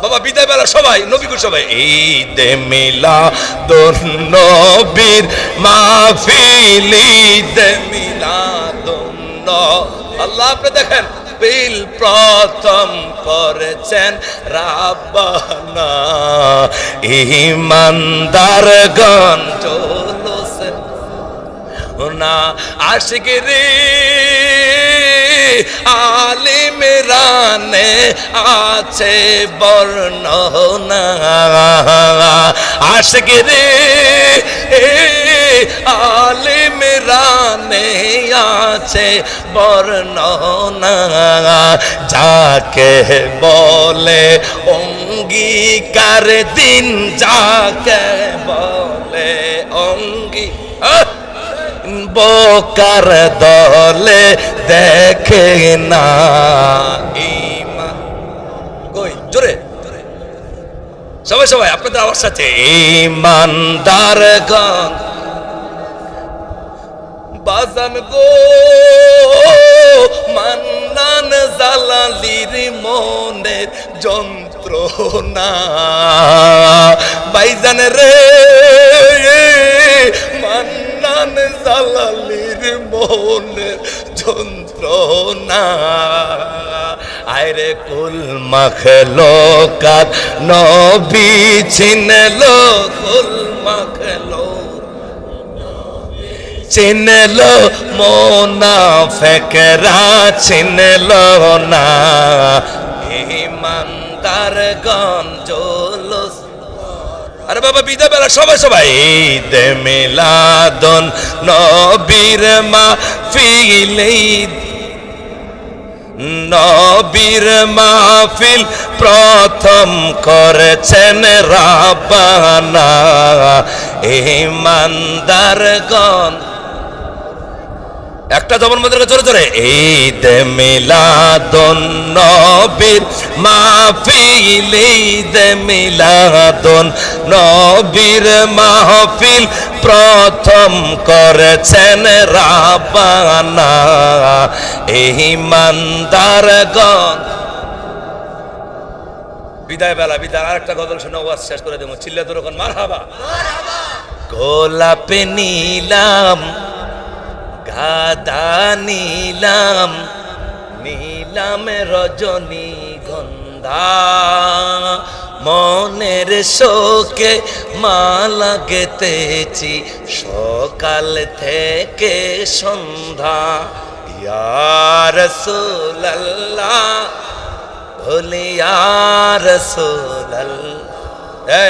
বাবা বিদায় বেলা সবাই নবীকুল সবাই ঈদ মিলাদুন নবীর মাহফিল, ঈদ মিলাদুন আল্লাহ আপনি দেখেন বিল প্রথম করেছেন রাব্বানা ইমানদারগণ জুলুস না, আশিক রে আলিম রানে আছে বর্ণনা, আশিক রে আলিম রানে আছে বর্ণনা, যাকে বলে অঙ্গীকার দিন, যাকে বলে অঙ্গীকার বোকার দলে দেখে না, ঈমান কই জোরে সবাই সবাই আপনাদের আওয়াজ সাথে ঈমানদারগণ বাজান গো মান্নান জালালির মনের যন্ত্রণা, বাইজান রে মান্নান জালালির মনের যন্ত্রণা, আয়রে কুল মাখলুকাত নবী চিনল, কুল মাখলুকাত চিনল, মুনাফিকরা চিনল না, ইমানদারগণ জুলুস। আরে বাবা বিদায় বেলা সবাই সবাই ঈদ মিলাদুন নবীর মাহফিল, নবীর মাহফিল প্রথম করেছেন রাব্বানা ইমানদারগণ। একটা জবান মধ্যে জোরে জোরে ঈদ মিলাদুন নবীর মাহফিল, ঈদ মিলাদুন নবীর মাহফিল প্রথম করেছেন রাব্বানা ইমানদারগণ। বিদায় বেলা, বিদায় আরেকটা গজল শুনে ওয়াজ শেষ করে দেবো। চিল্লা তো রকম মারহাবা। গোলাপে নীলাম গাদা নীলাম, নীলাম রজনী গন্ধা, মনের শোকে মালা গেতেছি সকাল থেকে সন্ধ্যা। ইয়া রাসূলুল্লাহ বলি ইয়া রাসূলুল্লাহ।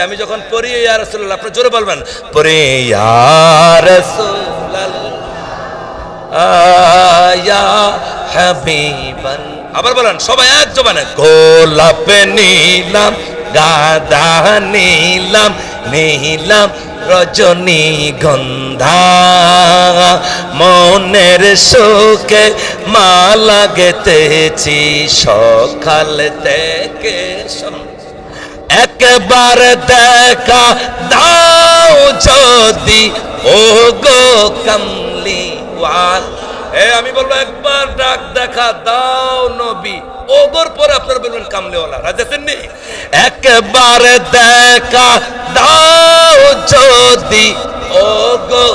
আমি যখন পড়ি ইয়া রাসূলুল্লাহ, আপনি জোরে বলবেন, পড়ি ইয়া রাসূলুল্লাহ ইয়া হাবিবান। আবার বলেন সবাই এক জবানে, গোলাপ নীলাম গাদা নীলাম, নীলাম রজনী গন্ধা, মনের শোকে মালা গেতেছি সকাল থেকে একবার দেখা দাও যদি ও গো কামলিওয়াল। আমি বলবো একবার ডাক দেখা দাও নবী, ওগোর পরে আপনারা বলবেন কামলিওয়ালা। রাজেছেন নি? একবার দেখা দাও যদি ও গো,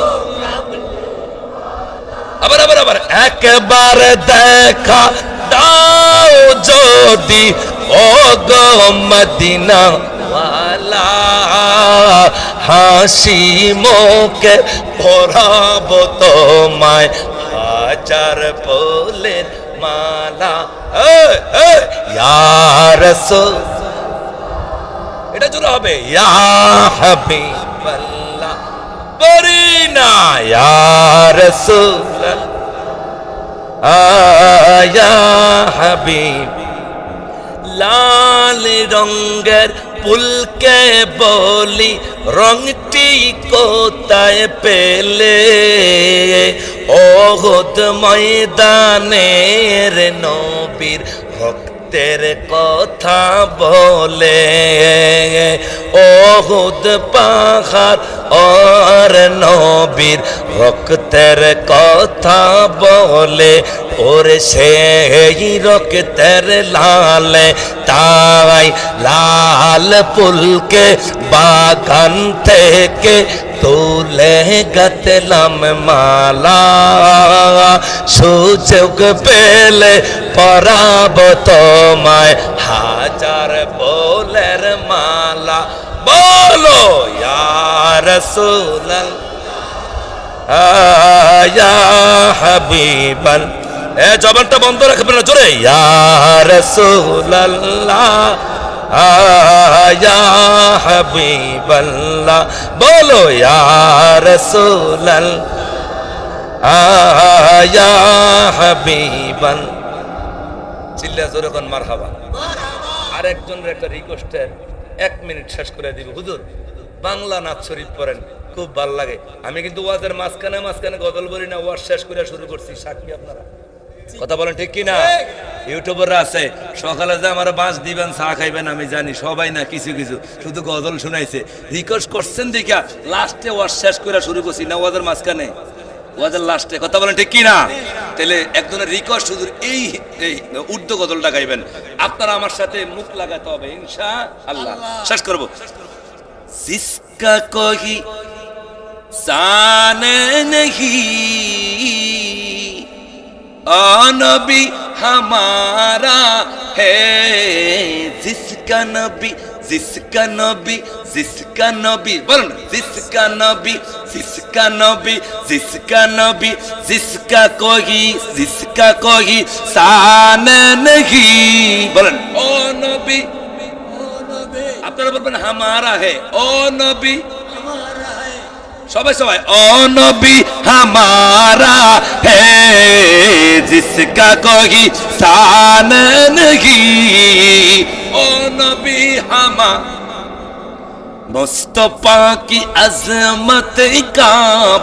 আবার আবার আবার, একবার দেখা দাও যদি ও গো মদিনা ওয়ালা, হাসি মুখে পরাবো তোমায় হাজার ফুলের মালা। ইয়া রাসূল, এটা জোরে হবে, ইয়া হাবিবাল্লাহ। বলি না ইয়া রাসূলুল্লাহ ইয়া হাবিব। লাল রঙের ফুলকে বলি রংটি কোথায় পেলে, ওহুদ ময়দানের নবীর ভক্তের কথা বলে, ওহুদ পাহাড় আর নবীর ভক্তের কথা বলে, ওরে সেই রক্তের লালে তাই লাল ফুলকে বাগান থেকে তুলে গাতলাম মালা, সুযোগ পেলে পরাব তোমায় হাজার ফুলের মালা। বলো ইয়া রাসূলুল্লাহ ইয়া হাবিবাল। জবানটা বন্ধ রাখবেন না, জোরে ইয়া রাসূলুল্লাহ ইয়া হাবিবাল্লাহ। বলো ইয়া রাসূলুল্লাহ ইয়া হাবিবাল। চিল্লা জোরে কোন মারহাবা। আরেকজনের একটা রিকোয়েস্টের 1 মিনিট শেষ করে দিব। হুজুর বাংলা নাচ শরীফ পড়েন, খুব ভাল লাগে। আমি কিন্তু ওয়াজের মাঝখানে মাঝখানে গজল বলি না, ওয়াজ শেষ করে শুরু করছি। সাক্ষী আপনারা, কথা বলেন ঠিক কিনা? ইউটিউবাররা আছে, সকালে যে আমার বাঁশ দিবেন চা খাইবেন আমি জানি, সবাই না কিছু কিছু শুধু গজল শুনাইছে, রিকোয়েস্ট করছেন দেখা লাস্টে ওয়াজ শেষ করে শুরু করছি না, ওয়াজের মাঝখানে ওয়াজের লাস্টে। কথা বলেন ঠিক কিনা? তাহলে একজনের রিকোয়েস্ট শুধু এই উর্দু গজলটা গাইবেন, আপনারা আমার সাথে মুখ লাগাতে হবে ইনশাআল্লাহ। শেষ করব। জিসকা কোই জানে नहीं ओ नबी हमारा है, जिसका नबी जिसका नबी जिसका नबी, बोलो ना, जिसका नबी जिसका नबी जिसका नबी जिसका कोई शान नहीं, बोलन ओ नबी আপনারা বলবেন হামারা হে, ও নবী সবাই সবাই, ও নবী হামারা হে, জিসকা কোই শান নেহি, ও নবী হামা। मुस्तफा की अजमत का,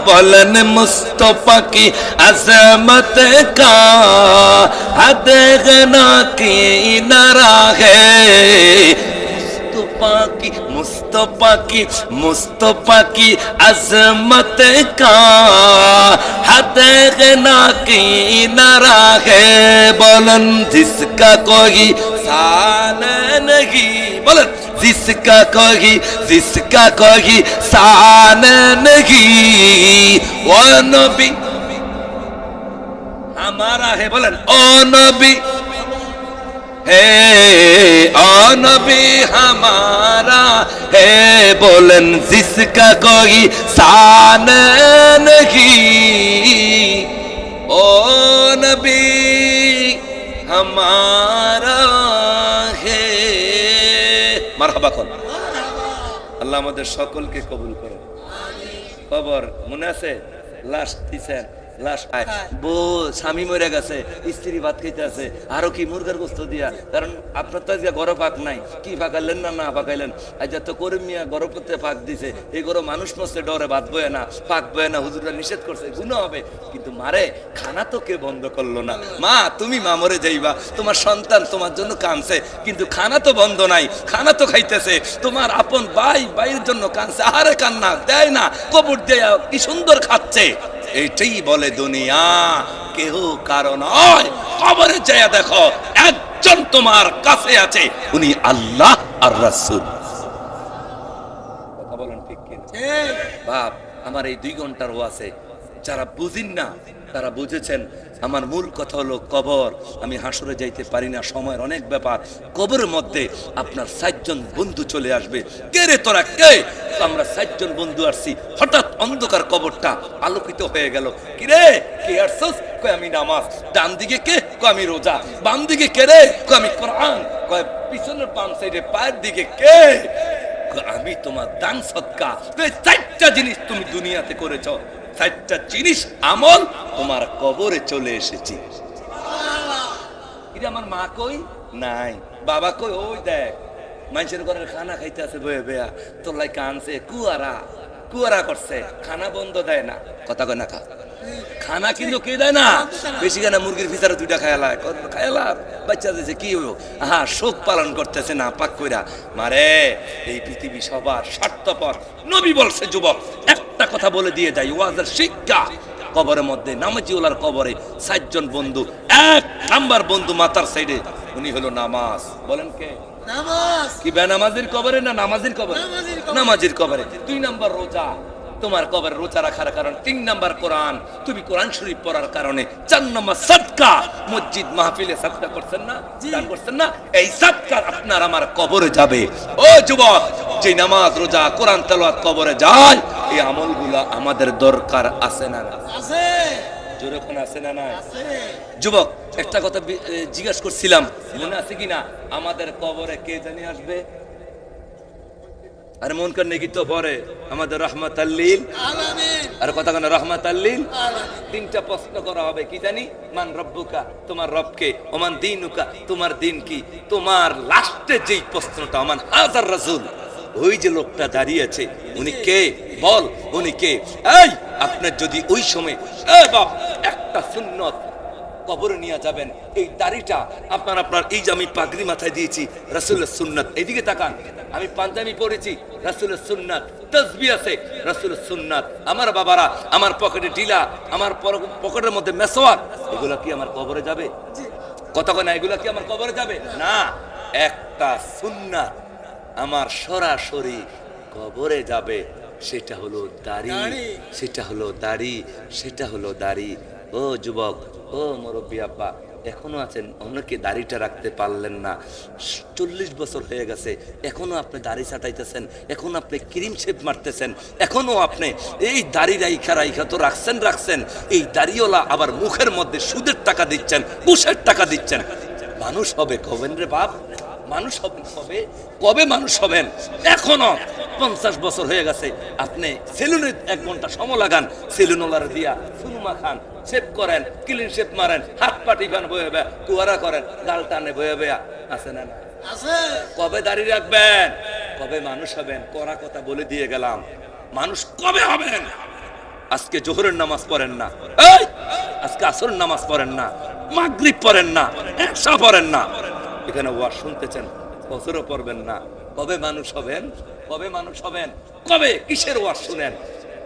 बोलन मुस्तफा की अजमत का हद गना की नारा है, मुस्तफा की मुस्तफा की अजमत का हद ना की नारा है बोलन जिसका कोई सान नहीं बोलन जिसका कोई सान नहीं वो नबी हमारा है बोलन ओ नबी है ओ नबी हमारा है बोलन जिसका कोई शान नहीं ओ नबी हमारा है মারহাবা কর আল্লাহ আমাদের সকলকে কবুল করো খবর মনে আছে লাশ দিছেন লাশ বউ স্বামী মরে গেছে স্ত্রী ভাত খাইতে আছে আরো কি মুরগার গোস্ত দিয়া কারণ আপনার তো আজকে গরম পাক নাই কি পাকাইলেন না পাকাইলেন আজ তো করিম মিয়া গরম করতে পাক দিছে এই গরম মানুষ মরছে ডরে ভাত বয়ে না পাক বয়ে না হুজুররা নিষেধ করছে গুনাহ হবে কিন্তু মারে খানা তো কে বন্ধ করলো না মা তুমি মা মরে যাইবা তোমার সন্তান তোমার জন্য কাঁদছে কিন্তু খানা তো বন্ধ নাই খানা তো খাইতেছে তোমার আপন ভাইয়ের জন্য কাঁদছে আরে কান্না দেয় না কবর দেয়া কি সুন্দর খাচ্ছে এইটাই বলে দুনিয়া কেহ কারণ নয় কবরে যায় দেখো একজন তোমার কাছে আছে উনি আল্লাহ আর রাসূল কথা বলেন ঠিক কি ঠিক বাপ আমার এই 2 ঘন্টার ওয়াজে যারা বুঝিন না তারা বুঝেছেন আমার মূল কথা হলো কবর আমি হাসরে যাইতে পারি না সময়ের অনেক ব্যাপার কবরের মধ্যে আপনার 4 জন বন্ধু চলে আসবে কে রে তোরা কে আমরা 4 জন বন্ধু আসছি হঠাৎ অন্ধকার কবরটা আলোকিত হয়ে গেল কি রে কে আসছস কই আমি নামাজ ডান দিকে কে কই আমি রোজা বাম দিকে কে রে কই আমি কোরআন কই পিছনের বাম সাইডে পায়ের দিকে কে আমি তোমার দান সদকা এই 4টা জিনিস তুমি দুনিয়াতে করেছো 4টা জিনিস আমল তোমার কবরে চলে এসেছি এটা আমার মা কই নাই বাবা কই ওই দেখ মানুষের ঘরের খানা খাইতে আছে বয়ে বেয়া তোর লাই কানছে কুয়ারা করছে খানা বন্ধ দেয় না কথা কয় না খানা কিন্তু কে দেয় না বেশি খানা মুরগির ভিতরে 2টা খায়ালা বাচ্চা দিয়েছে কি হইব শোক পালন করতেছে না পাক কইরা মারে এই পৃথিবী সবার স্বার্থপর নবী বলছে যুবক একটা কথা বলে দিয়ে যায় ওয়াজের শিক্ষা কবরের মধ্যে নামাজিওয়ালার কবরে 4 জন বন্ধু 1 নাম্বার বন্ধু মাথার সাইডে উনি হলো নামাজ বলেন কে নামাজ কি বেনামাজির কবরে না নামাজির কবরে নামাজির কবরে 2 নাম্বার রোজা তোমার কবরে রোজা রাখার কারণ 3 নাম্বার কোরআন তুমি কোরআন শরীফ পড়ার কারণে 4 নাম্বার সাদকা মসজিদ মাহফিলে সাদকা করছেন না দান করছেন না এই সাদকা আপনার আমার কবরে যাবে ও যুবক যে নামাজ রোজা কোরআন তেলাওয়াত কবরে যায় এই আমলগুলো আমাদের দরকার আছে না আছে জোরে কোন আছে না না আছে যুবক একটা কথা জিজ্ঞাসা করছিলাম মনে আছে কিনা আমাদের কবরে কে জানি আসবে আরে মন করনে কি তো পরে আমাদের রাহমাতাল লিল আলামিন আর কথা কোন রাহমাতাল লিল আলামিন 3টা প্রশ্ন করা হবে কি জানি মান রব্বুকা তোমার রব কে ওমান দীনুকা তোমার দিন কি তোমার লাস্টে যেই প্রশ্নটা মান হাজার রাসূল ওই যে লোকটা দাঁড়িয়ে আছে উনি কে বল উনি কে এই আপনার যদি ওই সময় এই বাপ একটা সুন্নাত কবরে নিয়ে যাবেন এই দাড়িটা আপনার এই যে আমি পাগড়ি মাথায় দিয়েছি রাসূলের সুন্নাত এইদিকে তাকান আমি পাঞ্জাবি পরেছি রাসূলের সুন্নাত তাসবিহ আছে রাসূলের সুন্নাত আমার বাবারা আমার পকেটে ঢিলা আমার পকেটের মধ্যে মেসওয়াক এগুলা কি আমার কবরে যাবে কথা কয় না এগুলা কি আমার কবরে যাবে না একটা সুন্নাত আমার সরাসরি কবরে যাবে সেটা হলো দাড়ি সেটা হলো দাড়ি সেটা হলো দাড়ি ও যুবক ও মুরব্বি আব্বা এখনো আছেন অনেকে দাড়িটা রাখতে পারলেন না 40 বছর হয়ে গেছে এখনো আপনি দাড়ি ছাটাইতেছেন এখনো আপনি ক্রিম শেপ মারতেছেন এখনো আপনি এই দাড়ি রাইখা তো রাখছেন এই দাড়িওয়ালা আবার মুখের মধ্যে সুদের টাকা দিচ্ছেন ঘুষের টাকা দিচ্ছেন মানুষ হবে কবেন রে বাপ মানুষ হবে কবে মানুষ হবেন এখনো 50 বছর হয়ে গেছে আপনি সেলুনে 1 ঘন্টা সময় লাগান সেলুনওয়ালার দিয়া সুনুমা খান শেভ করেন ক্লিন শেভ মারেন হাত পাটি গান বয়ে বে কুয়ারা করেন গাল টানে বয়ে বে আছে না না আছে কবে দাড়ি রাখবেন কবে মানুষ হবেন করা কথা বলে দিয়ে গেলাম মানুষ কবে হবেন আজকে জোহরের নামাজ পড়েন না এই আজকে আসরের নামাজ পড়েন না মাগরিব পড়েন না এশা পড়েন না এখানে ওয়াজ শুনতেছেন ফজরও পড়বেন না কবে মানুষ হবেন? কবে মানুষ হবেন? কবে? কিসের ওয়াজ শুনেন?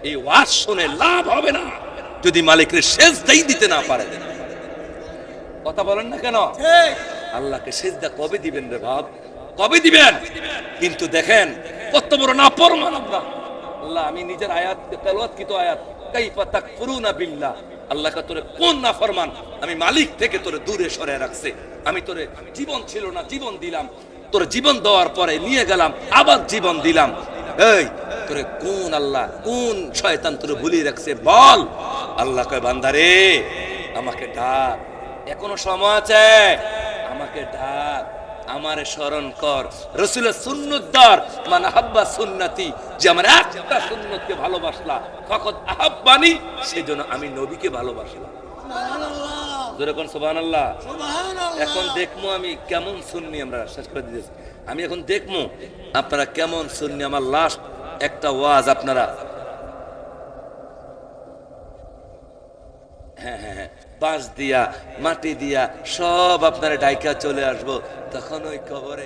এই ওয়াজ শুনে লাভ হবে না যদি মালিকের সেজদাই দিতে না পারেন। কথা বলেন না কেন? আল্লাহকে সেজদা কবে দিবেন রে বাপ? কবে দিবেন? কিন্তু দেখেন কত বড় নাফরমান আমরা। আল্লাহ, আমি নিজের আয়াত তেলাওয়াতকৃত আয়াত, কাইফা তাকফুরুনা বিল্লাহ, আল্লাহ কা তোরে কোন নাফরমান আমি মালিক থেকে তোরে দূরে সরে রাখছে। আমি তোরে জীবন ছিল না জীবন দিলাম, তোর জীবন দেওয়ার পরে নিয়ে গেলাম, আবার জীবন দিলাম। এই তোরে কোন আল্লাহ, কোন শয়তান তোরে ভুলিয়ে রাখছে বল? আল্লাহ কয় বান্দারে আমাকে ডাক, এখনো সময় আছে, আমাকে ডাক, আমারে স্মরণ কর। রাসূলের সুন্নাত দার মান আহাব্বা সুন্নতি, যে আমার একটা সুন্নতকে ভালোবাসলা ফাকাদ আহাব্বানি, সেজন্য আমি নবীকে ভালোবাসলাম। সুবহানাল্লাহ, জোরে কোন সুবহানাল্লাহ। সুবহানাল্লাহ। এখন দেখমু আমি কেমন সুন্নি, আমরা শেষ করে দিতেছি। আমি এখন দেখমু আপনারা কেমন সুন্নি। আমার লাস্ট একটা ওয়াজ আপনারা, হ্যাঁ হ্যাঁ হ্যাঁ, বাঁশ দিয়া মাটি দিয়া সব আপনারা ডাইকা চলে আসবো, তখন ওই কবরে